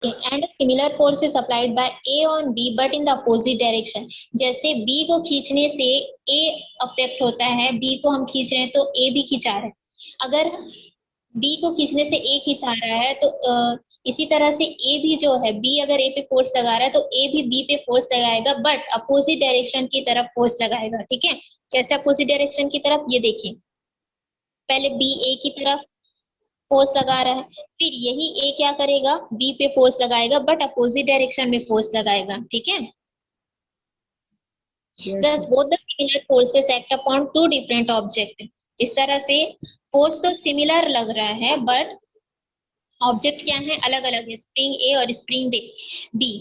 And similar force is applied by A on B but in the opposite direction. जैसे B को खींचने से ए affect होता है, बी को हम खींच रहे हैं तो ए भी खिंचा रहा है। अगर बी को खींचने से ए खिंचा रहा है तो इसी तरह से ए भी जो है, बी अगर ए पे फोर्स लगा रहा है तो ए भी बी पे फोर्स लगाएगा, बट अपोजिट डायरेक्शन की तरफ फोर्स लगाएगा। ठीक है, कैसे अपोजिट डायरेक्शन की तरफ, ये देखिए, पहले बी ए की तरफ फोर्स लगा रहा है, फिर यही ए क्या करेगा, बी पे फोर्स लगाएगा बट अपोजिट डायरेक्शन में फोर्स लगाएगा। ठीक है, thus both the similar forces act upon two different object। इस तरह से फोर्स तो सिमिलर लग रहा है बट ऑब्जेक्ट क्या है, अलग अलग है, स्प्रिंग ए और spring B.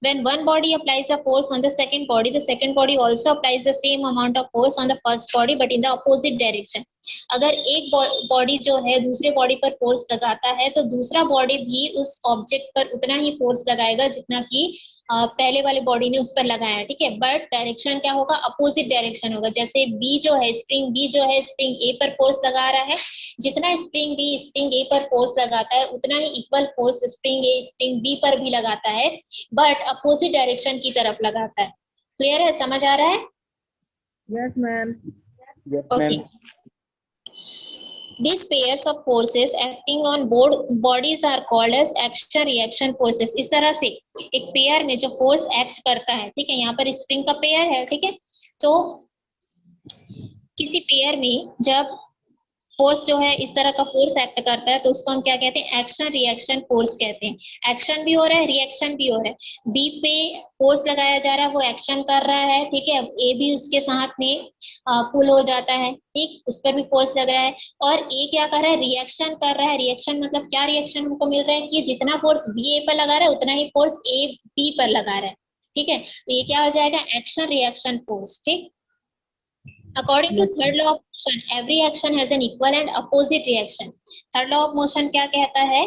When one body applies a force on the second body, the second body also applies the same amount of force on the first body, but in the opposite direction। अगर एक body जो है दूसरे body पर force लगाता है तो दूसरा बॉडी भी उस ऑब्जेक्ट पर उतना ही फोर्स लगाएगा जितना कि पहले वाले बॉडी ने उस पर लगाया। ठीक है, बट डायरेक्शन क्या होगा, अपोजिट डायरेक्शन होगा। जैसे बी जो है, स्प्रिंग बी जो है स्प्रिंग ए पर फोर्स लगा रहा है, जितना स्प्रिंग बी स्प्रिंग ए पर फोर्स लगाता है उतना ही equal force spring A spring B पर भी लगाता है, बट अपोजिट डायरेक्शन की तरफ लगाता है। क्लियर है, समझ आ रहा है? Yes ma'am. Okay. These pairs of forces acting on both bodies are called as action reaction forces। इस तरह से एक पेयर में जो फोर्स एक्ट करता है, ठीक है, यहाँ पर स्प्रिंग का पेयर है, ठीक है, तो किसी पेयर में जब फोर्स जो है इस तरह का फोर्स एक्ट करता है तो उसको हम क्या कहते हैं, एक्शन रिएक्शन फोर्स कहते हैं। एक्शन भी हो रहा है, रिएक्शन भी हो रहा है। बी पे फोर्स लगाया जा रहा है, वो एक्शन कर रहा है, ठीक है, ए भी उसके साथ में पुल हो जाता है, ठीक, उस पर भी फोर्स लग रहा है। और ए क्या कर रहा है, रिएक्शन कर रहा है। रिएक्शन मतलब क्या, रिएक्शन हमको मिल रहा है कि जितना फोर्स बी ए पर लगा रहा है उतना ही फोर्स ए बी पर लगा रहा है। ठीक है, तो ये क्या हो जाएगा, एक्शन रिएक्शन फोर्स। ठीक, According to third law of motion, every action has an equal and opposite reaction। Third law of motion क्या कहता है,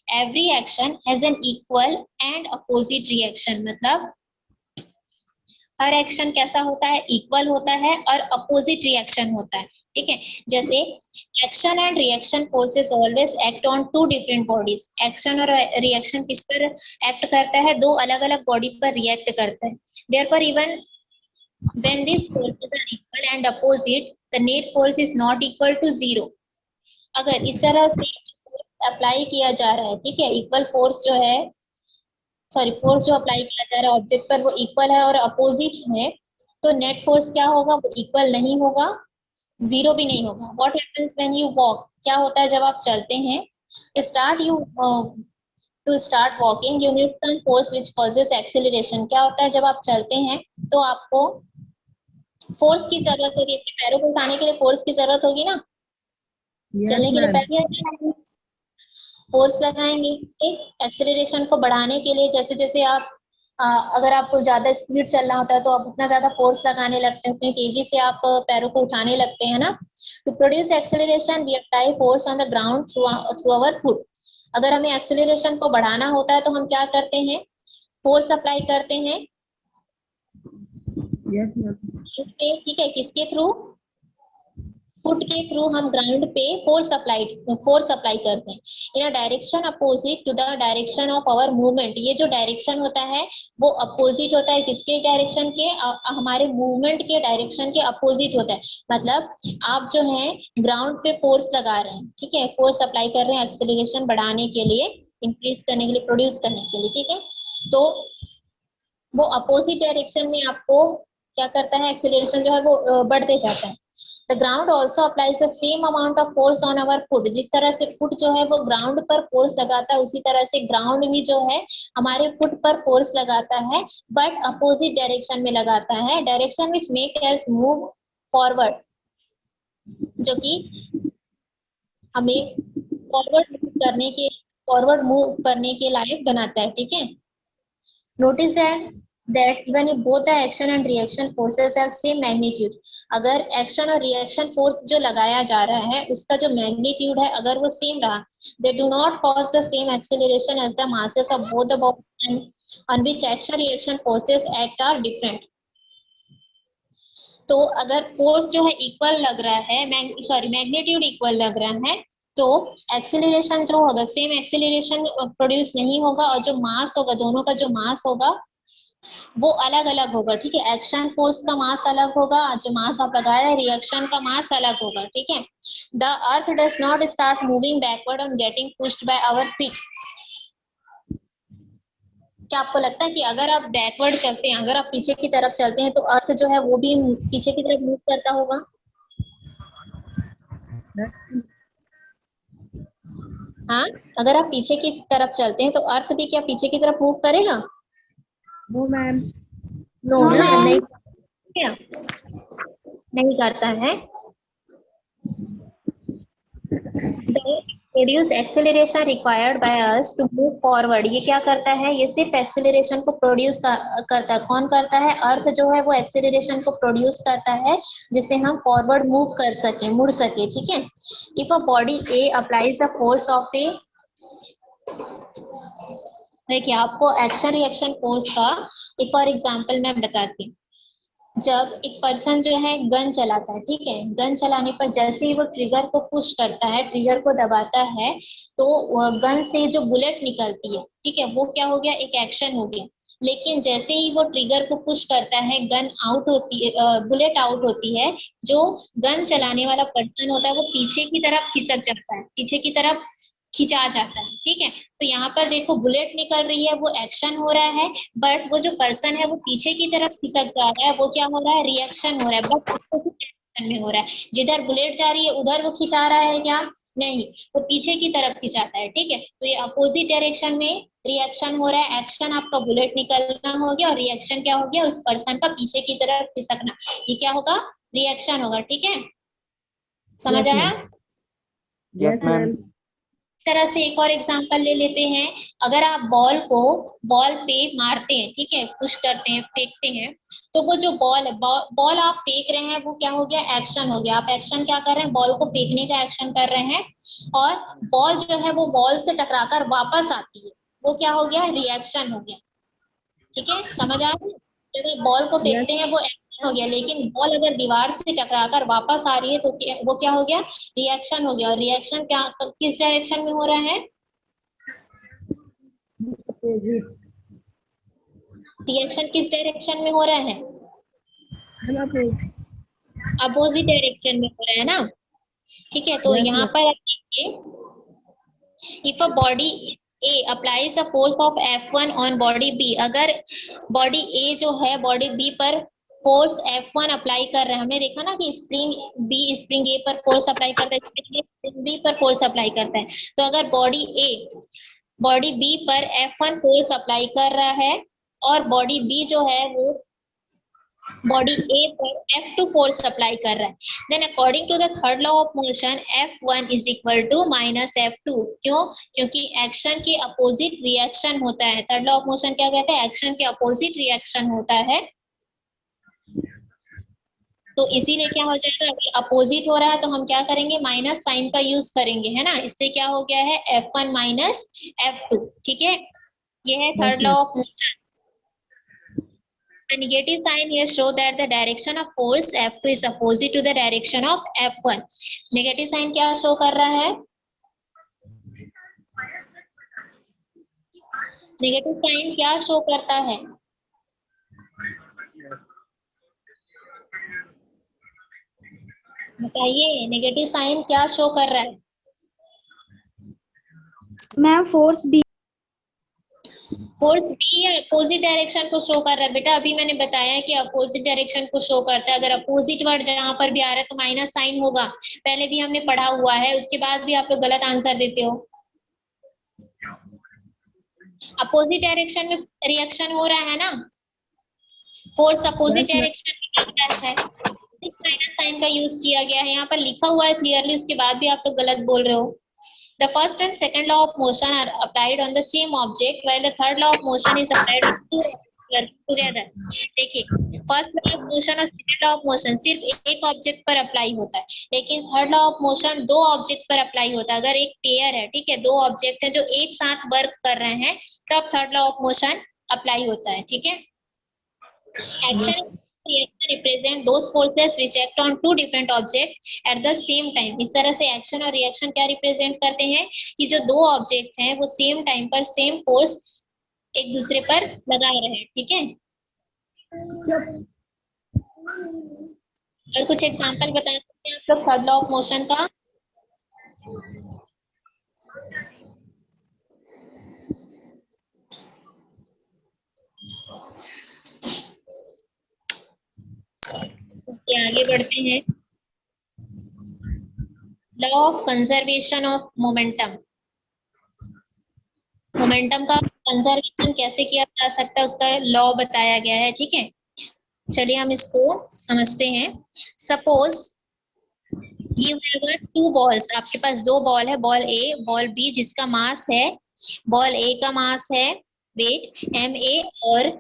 every action has an equal and opposite reaction। मतलब हर एक्शन कैसा होता है, इक्वल होता है और अपोजिट रिएक्शन होता है। ठीक है, जैसे action and reaction forces always act on two different bodies. Action और रिएक्शन किस पर एक्ट करता है, दो अलग अलग बॉडी पर रिएक्ट करता है। Therefore even when these forces are equal and opposite, the net force is not equal to zero। अगर इस तरह से अप्लाई किया जा रहा है, ठीक है, इक्वल फोर्स जो है, सॉरी, फोर्स जो अप्लाई किया जा रहा है ऑब्जेक्ट पर वो इक्वल है और अपोजिट है, तो नेट फोर्स क्या होगा, वो इक्वल नहीं होगा, जीरो भी नहीं होगा। What happens when you walk, क्या होता है जब आप चलते हैं, to start walking you need some force which causes acceleration. क्या होता है जब आप चलते हैं तो आपको फोर्स की जरूरत होगी, अपने पैरों को उठाने के लिए फोर्स की जरूरत होगी ना, चलने के लिए पैर फोर्स लगाएंगे। एक एक्सेलरेशन को बढ़ाने के लिए, जैसे जैसे आप अगर आपको ज्यादा स्पीड चलना होता है तो आप उतना ज्यादा फोर्स लगाने लगते हैं, उतनी तेजी से आप पैरों को उठाने लगते हैं ना। To produce acceleration we apply force on the ground through our foot. अगर हमें एक्सेलरेशन को बढ़ाना होता है तो हम क्या करते हैं, फोर्स अप्लाई करते हैं। ठीक है, किसके थ्रू, फुट के थ्रू हम ग्राउंड पे फोर्स अप्लाई करते हैं। In a direction opposite to the direction of our movement. ये जो डायरेक्शन होता है वो अपोजिट होता है किसके डायरेक्शन के, हमारे मूवमेंट के डायरेक्शन के अपोजिट होता है। मतलब आप जो है ग्राउंड पे फोर्स लगा रहे हैं, ठीक है, फोर्स अप्लाई कर रहे हैं एक्सेलरेशन बढ़ाने के लिए, इंक्रीज करने के लिए, प्रोड्यूस करने के लिए, ठीक है, तो वो अपोजिट डायरेक्शन में आपको क्या करता है, एक्सेलरेशन जो है वो बढ़ते जाता है। The ground also applies the same amount of force on our foot। जिस तरह से फुट जो है वो ग्राउंड पर फोर्स लगाता है, उसी तरह से ग्राउंड भी जो है हमारे फुट पर फोर्स लगाता है, बट अपोजिट डायरेक्शन में लगाता है। Direction which make us move forward, जो कि हमें फॉरवर्ड मूव करने के लायक बनाता है। ठीक है, notice that even if both the action and reaction forces have same magnitude, अगर एक्शन और रिएक्शन फोर्स जो लगाया जा रहा है उसका जो मैग्नीट्यूड है अगर वो सेम रहा, they do not cause the same acceleration as the masses of both the bodies on which action reaction forces act are different। तो अगर फोर्स जो है इक्वल लग रहा है, मैग्नीट्यूड इक्वल लग रहा है, तो एक्सेलरेशन जो होगा सेम एक्सेलरेशन प्रोड्यूस नहीं होगा, और जो मास होगा, दोनों का जो मास होगा वो अलग अलग होगा, ठीक है। एक्शन फोर्स का मास अलग होगा, जो मास आप लगा रहे हैं रिएक्शन का मास अलग होगा, ठीक है। The earth does not start moving backward on getting pushed by our feet. क्या आपको लगता है कि अगर आप बैकवर्ड चलते हैं, अगर आप पीछे की तरफ चलते हैं, तो अर्थ जो है वो भी पीछे की तरफ मूव करता होगा? हाँ, अगर आप पीछे की तरफ चलते हैं तो अर्थ भी क्या पीछे की तरफ मूव करेगा? No, ma'am. No no ma'am, ma'am. नहीं। क्या नहीं करता है? The produce acceleration required by us to move forward, ये क्या करता है? ये सिर्फ एक्सेलरेशन को प्रोड्यूस करता है। कौन करता है? अर्थ जो है वो एक्सेलरेशन को प्रोड्यूस करता है जिससे हम फॉरवर्ड मूव कर सके, मुड़ सके, ठीक है। If a body A applies the force of A, देखिए आपको एक्शन रिएक्शन फोर्स का एक और एग्जांपल मैं बताती हूँ। जब एक पर्सन जो है गन चलाता है, ठीक है, गन चलाने पर जैसे ही वो ट्रिगर को पुश करता है, ट्रिगर को दबाता है, तो गन से जो बुलेट निकलती है, ठीक है, वो क्या हो गया? एक एक्शन हो गया। लेकिन जैसे ही वो ट्रिगर को पुश करता है, गन आउट होती है, बुलेट आउट होती है, जो गन चलाने वाला पर्सन होता है वो पीछे की तरफ खिसक जाता है, पीछे की तरफ खिंचा जाता है, ठीक है। तो यहाँ पर देखो बुलेट निकल रही है, वो एक्शन हो रहा है, बट वो जो पर्सन है वो पीछे की तरफ खिसक जा रहा है, वो क्या हो रहा है? रिएक्शन हो रहा है, बट उसको एक्शन में हो रहा है। जिधर बुलेट जा रही है उधर वो खिंचा रहा है क्या? नहीं, वो पीछे की तरफ खिंचाता है, ठीक है। तो ये अपोजिट डायरेक्शन में रिएक्शन हो रहा है। एक्शन आपका बुलेट निकलना हो गया, और रिएक्शन क्या हो गया? उस पर्सन का पीछे की तरफ खिसकना। ये क्या होगा? रिएक्शन होगा, ठीक है। समझ Yes, आया? ma'am. Yes, ma'am. तरह से एक और एग्जांपल ले लेते हैं। अगर आप बॉल को बॉल पे मारते हैं, ठीक है, पुश करते हैं, फेंकते हैं, तो वो जो बॉल है, बॉल आप फेंक रहे हैं, वो क्या हो गया? एक्शन हो गया। आप एक्शन क्या कर रहे हैं? बॉल को फेंकने का एक्शन कर रहे हैं, और बॉल जो है वो बॉल से टकराकर वापस आती है, वो क्या हो गया? रिएक्शन हो गया, ठीक है। समझ आ रहा है? जब आप बॉल को Yes. फेंकते हैं वो एक्शन हो गया, लेकिन बॉल अगर दीवार से टकराकर वापस आ रही है तो वो क्या हो गया? रिएक्शन हो गया। और रिएक्शन क्या किस डायरेक्शन में हो रहा है? Opposite. रिएक्शन किस डायरेक्शन में हो रहा है? And opposite. अपोजिट डायरेक्शन में हो रहा है ना, ठीक है। तो Yes, यहाँ ma'am. पर if a body A applies a force of F1 on body B, अगर बॉडी ए जो है बॉडी बी पर फोर्स F1 अप्लाई कर रहा है, हमने देखा ना कि स्प्रिंग बी स्प्रिंग ए पर फोर्स अप्लाई करता है, स्प्रिंग बी पर फोर्स अप्लाई करता है। तो अगर बॉडी बी पर F1 फोर्स अप्लाई कर रहा है, और बॉडी बी जो है वो बॉडी ए पर F2 फोर्स अप्लाई कर रहा है, then according to the third law of motion F1 is equal to minus F2। क्यों? क्योंकि एक्शन के अपोजिट रिएक्शन होता है। थर्ड लॉ ऑफ मोशन क्या कहता है? एक्शन के अपोजिट रिएक्शन होता है। तो इसीलिए क्या हो जाएगा? अगर अपोजिट हो रहा है तो हम क्या करेंगे? माइनस साइन का यूज करेंगे, है ना। इससे क्या हो गया है? F1 माइनस F2, ठीक है। ये है Yes, third law ma'am. Of motion. The negative sign here show that the direction of force F2 is opposite to the direction of F1. Negative sign क्या शो कर रहा है? नेगेटिव साइन क्या show करता है? बताइए, नेगेटिव साइन क्या show कर रहा है? Ma'am force B. Force B या अपोजिट डायरेक्शन को शो कर रहा है? बेटा अभी मैंने बताया कि अपोजिट डायरेक्शन को शो करता है। अगर अपोजिट वर्ड जहां पर भी आ रहा है तो माइनस साइन होगा, पहले भी हमने पढ़ा हुआ है, उसके बाद भी आप लोग गलत आंसर देते हो। अपोजिट डायरेक्शन में रिएक्शन हो रहा है ना, force opposite Yes, ma'am. Direction में चल रहा है, माइनस साइन का यूज किया गया है। यहाँ पर लिखा हुआ है क्लियरली, उसके बाद भी आप लोग गलत बोल रहे हो। The first and second law of motion are applied on the same object, while the third law of motion is applied on two objects together. देखिए, फर्स्ट लॉ ऑफ मोशन और सेकंड लॉ ऑफ मोशन सिर्फ एक object पर apply होता है, लेकिन third law of motion दो object पर अप्लाई होता है। अगर एक पेयर है, ठीक है, दो ऑब्जेक्ट है जो एक साथ वर्क कर रहे हैं, तब third law of motion apply होता है, ठीक है। Action represent those forces which act on two different objects at the same time। इस तरह से एक्शन और रिएक्शन क्या रिप्रेजेंट करते हैं कि जो दो ऑब्जेक्ट हैं वो सेम टाइम पर सेम फोर्स एक दूसरे पर लगा रहे हैं। ठीक है, और कुछ एग्जांपल बता सकते हैं आप लोग थर्ड लॉ ऑफ मोशन का? आगे बढ़ते हैं। Law of conservation of momentum. Momentum का कंजर्वेशन कैसे किया जा सकता है उसका लॉ बताया गया है। ठीक है, चलिए हम इसको समझते हैं। Suppose you have two balls, आपके पास दो बॉल है, बॉल ए बॉल बी, जिसका मास है, बॉल ए का मास है वेट ma और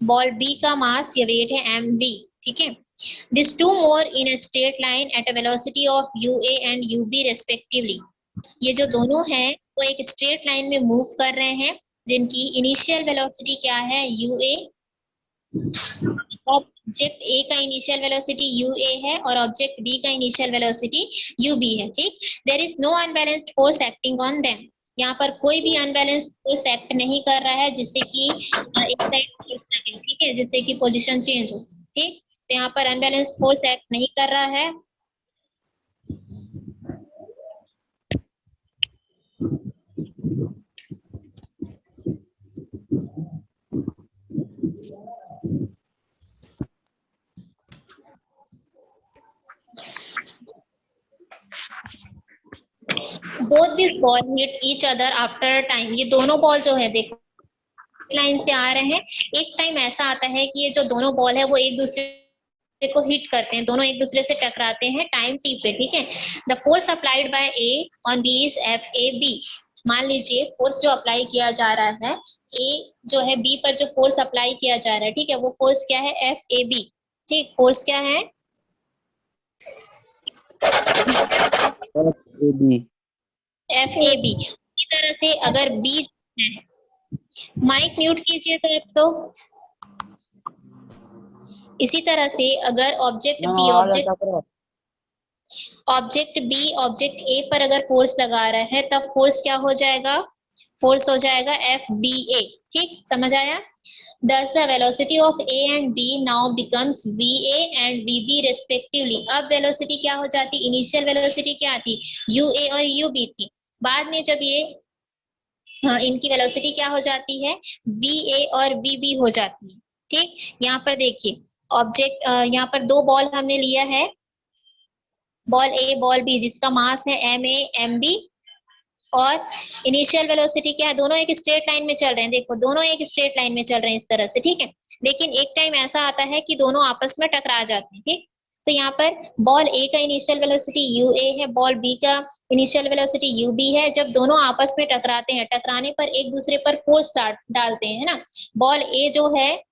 बॉल बी का मास या वेट है mb। ठीक है, this to move in a straight line at a velocity of ua and ub respectively. ये जो दोनों हैं वो एक स्ट्रेट लाइन में मूव कर रहे हैं जिनकी इनिशियल वेलोसिटी क्या है ua। ऑब्जेक्ट ए का इनिशियल वेलोसिटी ua है और ऑब्जेक्ट बी का इनिशियल वेलोसिटी ub है। ठीक, there is no unbalanced force acting on them. यहाँ पर कोई भी अनबैलेंस्ड फोर्स एक्ट नहीं कर रहा है जिससे कि एक साइड फोर्स लगे। ठीक है, जिससे कि पोजीशन चेंज हो। ठीक, तो यहाँ पर अनबैलेंस्ड फोर्स एक्ट नहीं कर रहा है। Both this ball hit each other after time. ये दोनों बॉल जो है देखो लाइन से आ रहे हैं। एक टाइम ऐसा आता है कि ये जो दोनों बॉल है वो एक दूसरे को हिट करते हैं, दोनों एक दूसरे से टकराते हैं टाइम टी पे। ठीक है, the force applied by A on B is F A B. मान लीजिए फोर्स जो अप्लाई किया जा रहा है, ए जो है बी पर जो फोर्स अप्लाई किया जा रहा है, ठीक है, वो फोर्स क्या है एफ ए बी। ठीक, फोर्स क्या है एफ ए बी। इसी तरह से अगर बी है, माइक म्यूट कीजिए तो आप तो। इसी तरह से अगर ऑब्जेक्ट बी ऑब्जेक्ट ए पर अगर फोर्स लगा रहा है तब फोर्स क्या हो जाएगा, फोर्स हो जाएगा एफ बी ए। ठीक, समझ आया? Thus the velocity of A and B now becomes VA and VB respectively। अब वेलोसिटी क्या हो जाती, इनिशियल वेलोसिटी क्या थी UA और UB थी, बाद में जब ये इनकी वेलोसिटी क्या हो जाती है VA और VB हो जाती है। ठीक, यहाँ पर देखिए ऑब्जेक्ट यहाँ पर दो बॉल हमने लिया है, बॉल ए बॉल बी, जिसका मास है ma mb और इनिशियल वेलोसिटी क्या है, दोनों एक स्ट्रेट लाइन में चल रहे हैं। देखो दोनों एक स्ट्रेट लाइन में चल रहे हैं इस तरह से। ठीक है, लेकिन एक टाइम ऐसा आता है कि दोनों आपस में टकरा जाते हैं। ठीक, तो यहाँ पर बॉल ए का इनिशियल वेलोसिटी ua है, बॉल बी का इनिशियल वेलोसिटी ub है। जब दोनों आपस में टकराते हैं, टकराने पर एक दूसरे पर फोर्स डालते हैं, है ना। बॉल ए जो है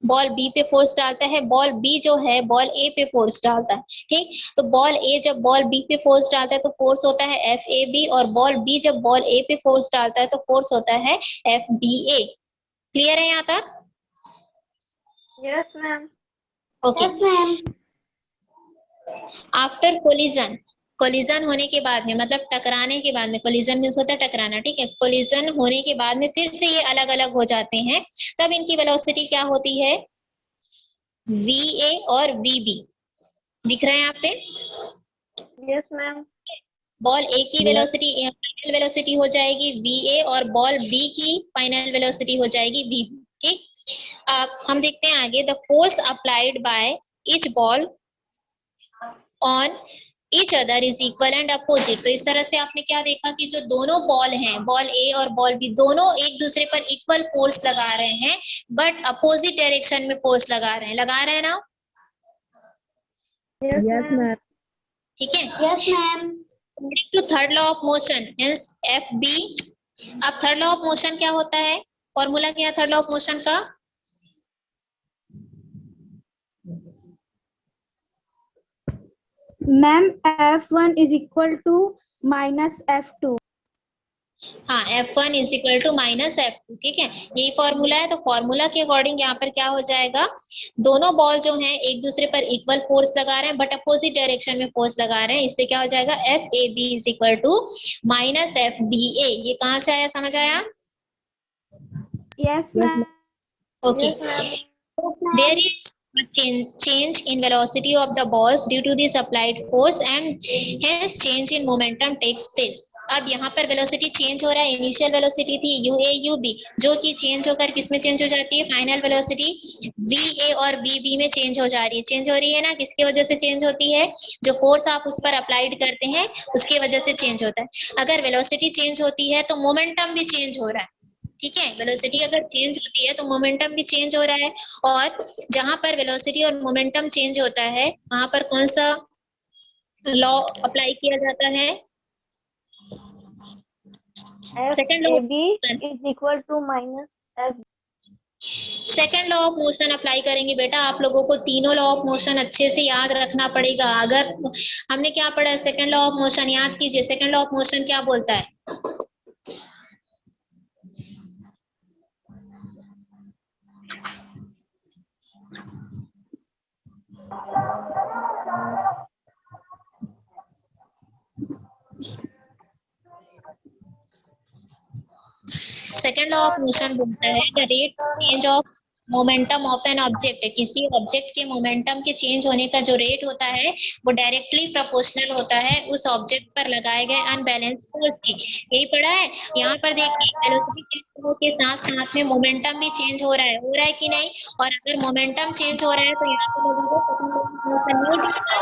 बॉल बी पे फोर्स डालता है, बॉल बी जो है बॉल ए पे फोर्स डालता है। ठीक, तो बॉल ए जब बॉल बी पे फोर्स डालता है तो फोर्स होता है एफ ए बी, और बॉल बी जब बॉल ए पे फोर्स डालता है तो फोर्स होता है एफ बी ए। क्लियर है यहाँ तक? Yes ma'am. Okay, yes ma'am. After collision, collision होने के बाद में मतलब टकराने के बाद में, कोलिजन मींस होता है टकराना। ठीक है, कोलिजन होने के बाद में फिर से ये अलग अलग हो जाते हैं, तब इनकी वेलोसिटी क्या होती है VA और VB। दिख रहा है यहाँ पे? Yes ma'am. बॉल ए की वेलोसिटी फाइनल वेलोसिटी हो जाएगी VA और बॉल बी की फाइनल वेलोसिटी हो जाएगी VB। ठीक, अब हम देखते हैं आगे। The force applied by each ball on each other is equal and opposite. तो इस तरह से आपने क्या देखा कि जो दोनों बॉल हैं, बॉल ए और बॉल बी, दोनों एक दूसरे पर इक्वल फोर्स लगा रहे हैं बट अपोजिट डायरेक्शन में फोर्स लगा रहे हैं ना। Yes ma'am. ठीक है, yes ma'am. To third law of motion means F B. अब थर्ड लॉ ऑफ मोशन क्या होता है, फॉर्मूला क्या है थर्ड लॉ ऑफ मोशन का? Ma'am F1 is equal to minus F2। हाँ, F1 is equal to minus F2, ठीक है, यही फॉर्मूला है। तो फॉर्मूला के अकॉर्डिंग यहाँ पर क्या हो जाएगा, दोनों बॉल जो हैं एक दूसरे पर इक्वल फोर्स लगा रहे हैं बट अपोजिट डायरेक्शन में फोर्स लगा रहे हैं, इसलिए क्या हो जाएगा, FAB is equal to minus FBA। ये कहाँ से आया, समझ आया? Yes, ma'am. Okay. Yes, ma'am. There is a change in velocity of the balls due to this applied force and hence change in momentum takes place. अब यहाँ पर velocity change हो रहा है, इनिशियल वेलोसिटी थी UA जो कि change होकर किस में चेंज हो जाती है, फाइनल वेलोसिटी VA और VB में चेंज हो जा रही है। चेंज हो रही है ना, किसकी वजह से चेंज होती है, जो फोर्स आप उस पर अप्लाइड करते हैं उसकी वजह से चेंज होता है। अगर वेलोसिटी चेंज होती है तो मोमेंटम भी चेंज हो रहा है, ठीक है, वेलोसिटी अगर चेंज होती है तो मोमेंटम भी चेंज हो रहा है। और जहां पर वेलोसिटी और मोमेंटम चेंज होता है वहां पर कौन सा लॉ अप्लाई किया जाता है, second law. FAB is equal to minus F. Second law of motion apply करेंगे बेटा। आप लोगों को तीनों लॉ ऑफ मोशन अच्छे से याद रखना पड़ेगा। अगर हमने क्या पढ़ा है, सेकंड लॉ ऑफ मोशन याद कीजिए। सेकंड लॉ ऑफ मोशन क्या बोलता है, सेकंड लॉ ऑफ मोशन बोलता है the rate change of momentum of an object. किसी ऑब्जेक्ट के मोमेंटम के चेंज होने का जो रेट होता है वो डायरेक्टली प्रोपोर्शनल होता है उस ऑब्जेक्ट पर लगाए गए अनबैलेंस फोर्स की। यही पढ़ा है। यहाँ पर देखिए वेलोसिटी चेंज के साथ साथ में मोमेंटम भी चेंज हो रहा है कि नहीं। और अगर मोमेंटम चेंज हो रहा है तो यहाँ पे लोगों को सेकंड लॉ ऑफ मोशन नहीं दिखता है।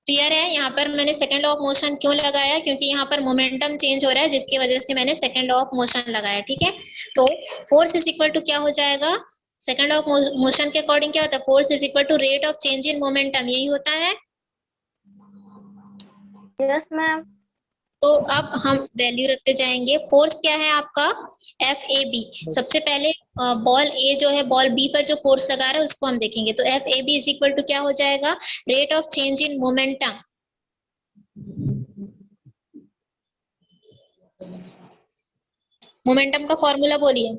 क्लियर है। यहाँ पर मैंने सेकंड लॉ ऑफ मोशन क्यों लगाया, क्योंकि यहाँ पर मोमेंटम चेंज हो रहा है जिसकी वजह से मैंने सेकंड लॉ ऑफ मोशन लगाया, ठीक है। तो फोर्स इज इक्वल टू क्या हो जाएगा, सेकंड लॉ ऑफ मोशन के अकॉर्डिंग क्या होता है, force is equal to rate of change in momentum, यही होता है। Yes, ma'am. तो अब हम वैल्यू रखते जाएंगे। फोर्स क्या है आपका, FAB। सबसे पहले बॉल ए जो है बॉल बी पर जो फोर्स लगा रहा है उसको हम देखेंगे। तो FAB इज इक्वल टू क्या हो जाएगा, rate of change in momentum. Momentum का फॉर्मूला बोलिए।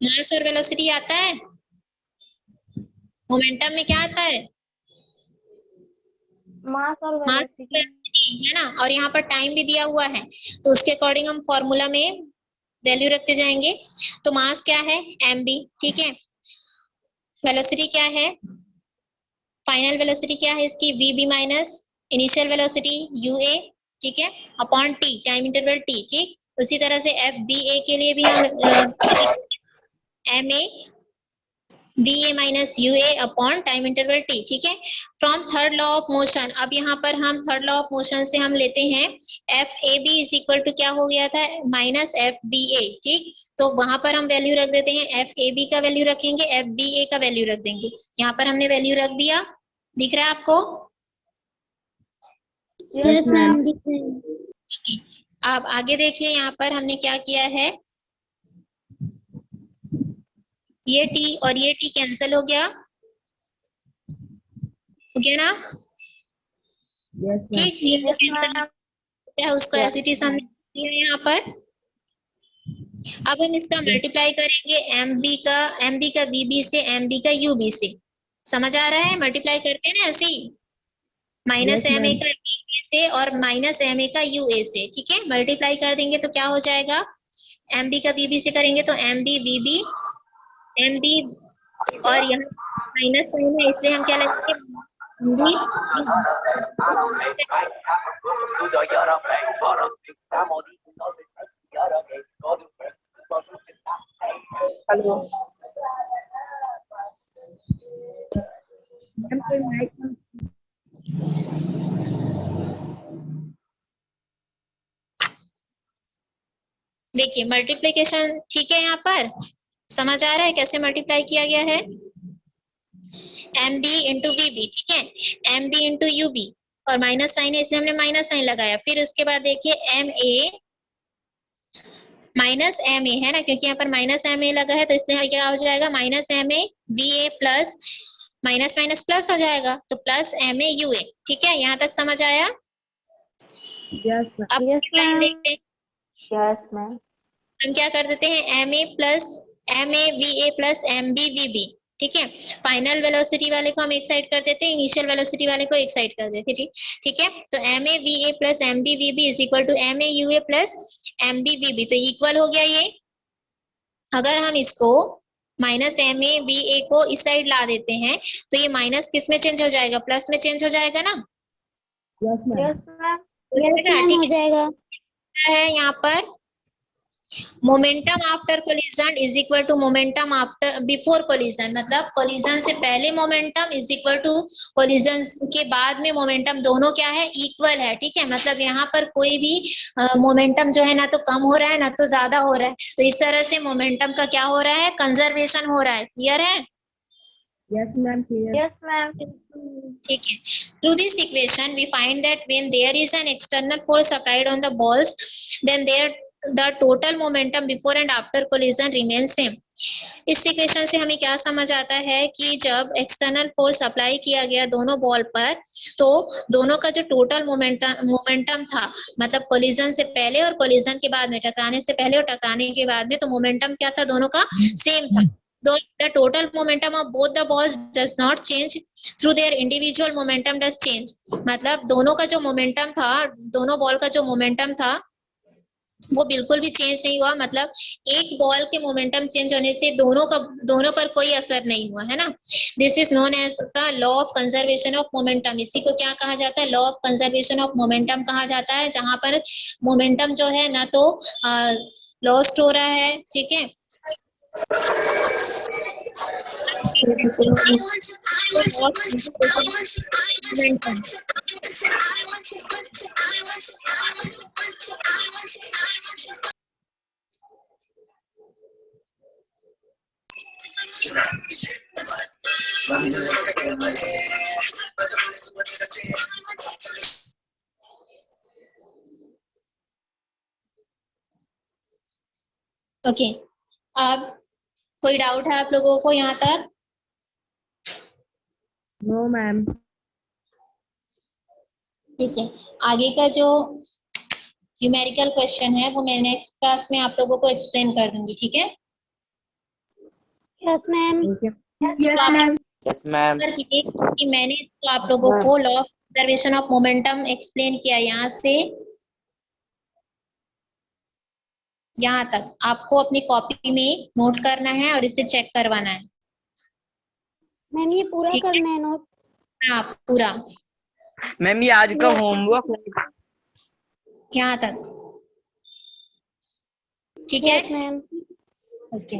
मास और वेलोसिटी आता है, मोमेंटम में क्या आता है, Mass और मास velocity. है ना। और यहाँ पर टाइम भी दिया हुआ है तो उसके अकॉर्डिंग हम फॉर्मूला में वैल्यू रखते जाएंगे। तो मास क्या है, mb, ठीक है। वेलोसिटी क्या है, फाइनल वेलोसिटी क्या है इसकी, vb minus initial velocity ua, ठीक है, upon t, time interval t, ठीक। उसी तरह से fba के लिए भी हम ma VA minus UA upon time interval T, ठीक है। From third law of motion, अब यहाँ पर हम थर्ड लॉ ऑफ मोशन से हम लेते हैं FAB इज इक्वल टू क्या हो गया था, माइनस FBA, ठीक। तो वहां पर हम वैल्यू रख देते हैं, FAB का वैल्यू रखेंगे, FBA का वैल्यू रख देंगे। यहाँ पर हमने वैल्यू रख दिया, दिख रहा है आपको? Yes, ma'am. दिख रही है. अब आगे देखिए यहाँ पर हमने क्या किया है, ये T और ये T कैंसिल हो गया ना, ठीक। ये Yes, कैंसिल ma'am. है, उसको ऐसे ही हमने दिया यहाँ पर। अब हम इसका मल्टीप्लाई करेंगे MB का VB से, MB का UB से। समझ आ रहा है, मल्टीप्लाई करते हैं ना ऐसे ही, माइनस MA का VB से और माइनस MA का UA से, ठीक है। मल्टीप्लाई कर देंगे तो क्या हो जाएगा, MB का VB से करेंगे तो MB VB, MB, और यहाँ माइनस साइन है इसलिए हम क्या लगेंगे, MB हेलो देखिए मल्टीप्लिकेशन ठीक है, यहाँ पर समझ आ रहा है कैसे मल्टीप्लाई किया गया है, M B into V B, ठीक है, M B into U B, और माइनस साइन है इसलिए हमने माइनस साइन लगाया। फिर उसके बाद देखिए M A minus M A है ना, क्योंकि यहाँ पर माइनस एम ए लगा है तो इसलिए क्या हो जाएगा, minus M A V A plus minus minus plus हो जाएगा, तो plus M A U A. ठीक है, यहाँ तक समझ आया? Yes, ma'am. अब Yes, ma'am. देखते हैं, Yes, ma'am. हम क्या कर देते हैं, M A plus M A V A plus M B V B. ठीक है, फाइनल वेलोसिटी वाले को हम एक साइड कर देते हैं, इनिशियल वेलोसिटी वाले को एक साइड कर देते हैं। ठीक है, तो M A V A plus M B V B is equal to M A U A plus M B V B, तो इक्वल हो गया ये। अगर हम इसको minus M A V A को इस साइड ला देते हैं तो ये माइनस किस में चेंज हो जाएगा, प्लस में चेंज हो जाएगा ना। Yes, ma'am. Yes, ma'am. ठीक हो जाएगा। है, यहाँ पर momentum after collision is equal to momentum after before collision, मतलब कोलिजन से पहले momentum is equal to collision के बाद में मोमेंटम, दोनों क्या है, इक्वल है। ठीक है, मतलब यहाँ पर कोई भी मोमेंटम जो है ना तो कम हो रहा है ना तो ज्यादा हो रहा है, तो इस तरह से मोमेंटम का क्या हो रहा है, कंजर्वेशन हो रहा है। क्लियर है? Yes, ma'am. Clear. Yes, ma'am. ठीक है, through this equation we find that when there is an external force applied on the balls, then the total momentum before and after collision remains same. इस equation से हमें क्या समझ आता है कि जब एक्सटर्नल फोर्स अप्लाई किया गया दोनों बॉल पर, तो दोनों का जो टोटल मोमेंटम था, मतलब कोलिजन से पहले और कोलिजन के बाद में, टकराने से पहले और टकराने के बाद में, तो मोमेंटम क्या था, दोनों का सेम था। The total momentum of both the balls does not change through their individual momentum does change, मतलब दोनों का जो मोमेंटम था, दोनों बॉल का जो मोमेंटम था वो बिल्कुल भी चेंज नहीं हुआ, मतलब एक बॉल के मोमेंटम चेंज होने से दोनों पर कोई असर नहीं हुआ, है ना। This is known as the law of conservation of momentum. इसी को क्या कहा जाता है, law of conservation of momentum कहा जाता है, जहां पर मोमेंटम जो है ना तो लॉस्ट हो रहा है। ठीक है, ओके, अब कोई डाउट है आप लोगों को यहाँ तक? No, ma'am. ठीक है, आगे का जो न्यूमेरिकल क्वेश्चन है वो मैं नेक्स्ट क्लास में आप लोगों को एक्सप्लेन कर दूंगी। ठीक है? Yes, ma'am. Okay. Yes, ma'am. Yes, ma'am. कि मैंने तो आप लोगों को law of conservation of momentum explain किया, यहाँ से यहाँ तक आपको अपनी कॉपी में नोट करना है और इसे चेक करवाना है। मैम ये पूरा ठीक है? करना है नोट? हाँ, पूरा मैम ये आज का होमवर्क यहाँ तक। ठीक है? Yes, ma'am. ओके।